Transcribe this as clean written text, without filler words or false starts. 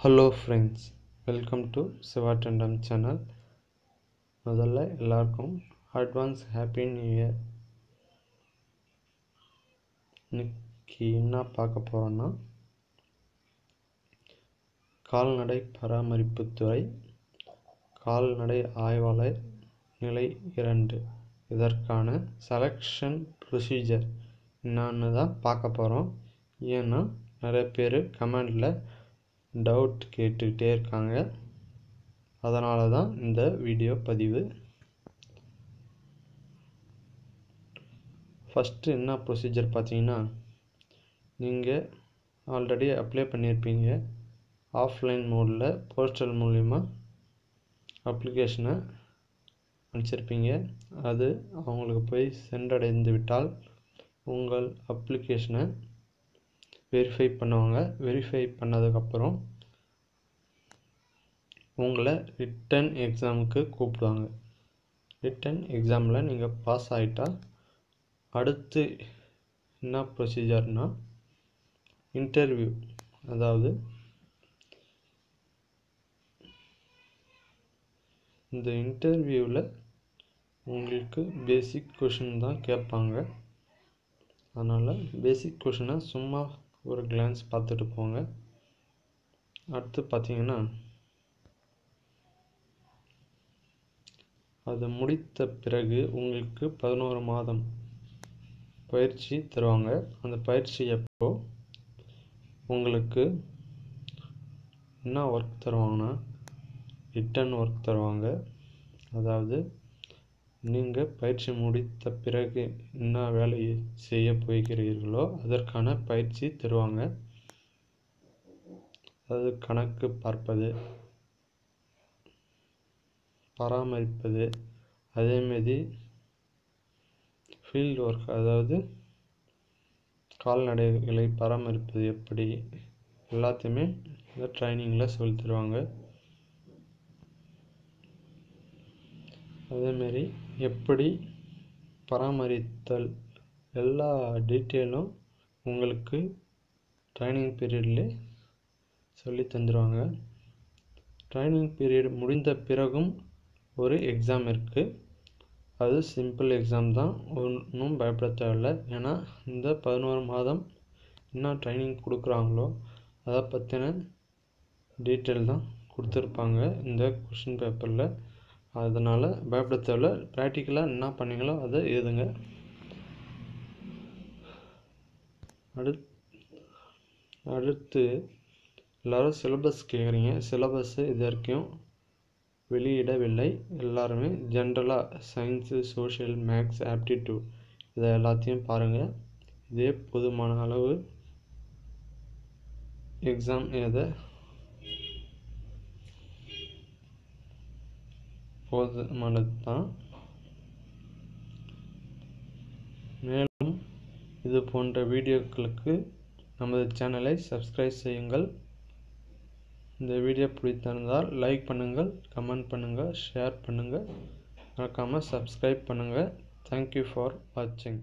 Hello friends, welcome to Sivatandam channel. முதல்ல எல்லாருக்கும் advance happy new year. இன்னைக்கு என்ன பார்க்க போறோம்னா கால்நடை பராமரிப்பு துறை கால்நடை ஆய்வாளர் நிலை 2 இதற்கான செலக்ஷன் ப்ரொசீஜர் என்னன்னு தான் பார்க்க போறோம். ஏன்னா நிறைய பேர் கமெண்ட்ல டவுட் கேட்டுட்டே இருக்காங்க. அதனால தான் இந்த வீடியோ பதிவு. ஃபர்ஸ்ட் என்ன ப்ரொசீஜர் பார்த்தீங்கன்னா, நீங்கள் ஆல்ரெடி அப்ளை பண்ணியிருப்பீங்க. ஆஃப்லைன் மோடில் போஸ்டல் மூலிமா அப்ளிகேஷனை அனுப்பிச்சிருப்பீங்க. அது அவங்களுக்கு போய் சென்றடைந்து விட்டால் உங்கள் அப்ளிகேஷனை வெரிஃபை பண்ணுவாங்க. வெரிஃபை பண்ணதுக்கப்புறம் உங்களை ரிட்டன் எக்ஸாமுக்கு கூப்பிடுவாங்க. ரிட்டன் எக்ஸாமில் நீங்கள் பாஸ் ஆகிட்டால் அடுத்து என்ன ப்ரொசீஜர்னால் இன்டர்வியூ. அதாவது இந்த இன்டர்வியூவில் உங்களுக்கு பேசிக் கொஷின் தான் கேட்பாங்க. அதனால் பேசிக் கொஷினை சும்மா ஒரு கிளான்ஸ் பார்த்துட்டு போங்க. அடுத்து பார்த்தீங்கன்னா, அது முடித்த பிறகு உங்களுக்கு 11 மாதம் பயிற்சி தருவாங்க. அந்த பயிற்சி எப்போ உங்களுக்கு என்ன ஒர்க் தருவாங்கன்னா, ரிட்டன் ஒர்க் தருவாங்க. அதாவது நீங்கள் பயிற்சி முடித்த பிறகு என்ன வேலையை செய்ய போகிறீர்களோ அதற்கான பயிற்சி தருவாங்க. அதாவது கணக்கு பார்ப்பது, பராமரிப்பது, அதேமாரி ஃபீல்டு ஒர்க், அதாவது கால்நடைகளை பராமரிப்பது எப்படி எல்லாத்தையுமே இந்த ட்ரைனிங்கில் சொல்லி தருவாங்க. அதேமாரி எப்படி பராமரித்தல் எல்லா டீட்டெயிலும் உங்களுக்கு ட்ரைனிங் பீரியட்லேயே சொல்லி தந்துடுவாங்க. ட்ரைனிங் பீரியட் முடிந்த பிறகும் ஒரு எக்ஸாம் இருக்குது. அது சிம்பிள் எக்ஸாம் தான், ஒன்றும் பயப்பட தேவையில்லை. ஏன்னா இந்த 11 மாதம் என்ன ட்ரைனிங் கொடுக்குறாங்களோ அதை பற்றின டீட்டெயில் தான் கொடுத்துருப்பாங்க இந்த கொஷின் பேப்பரில். அதனால் பயப்பட தேவையில்லை. ப்ராக்டிக்கலாக என்ன பண்ணீங்களோ அதை எழுதுங்க. அடுத்து எல்லோரும் சிலபஸ் கேட்குறீங்க. சிலபஸ்ஸு இது வரைக்கும் வெளியிடவில்லை. எல்லாருமே ஜென்ரலாக சயின்ஸு, சோஷியல், மேக்ஸ், ஆப்டிடியூட் இதை எல்லாத்தையும் பாருங்கள். இதே போதுமான அளவு எக்ஸாம் எழுத போதுமானது தான். மேலும் இது போன்ற வீடியோக்களுக்கு நமது சேனலை சப்ஸ்கிரைப் செய்யுங்கள். இந்த வீடியோ பிடித்திருந்தால் லைக் பண்ணுங்கள், கமெண்ட் பண்ணுங்கள், ஷேர் பண்ணுங்கள், மறக்காமல் சப்ஸ்கிரைப் பண்ணுங்கள். தேங்க்யூ ஃபார் வாட்சிங்.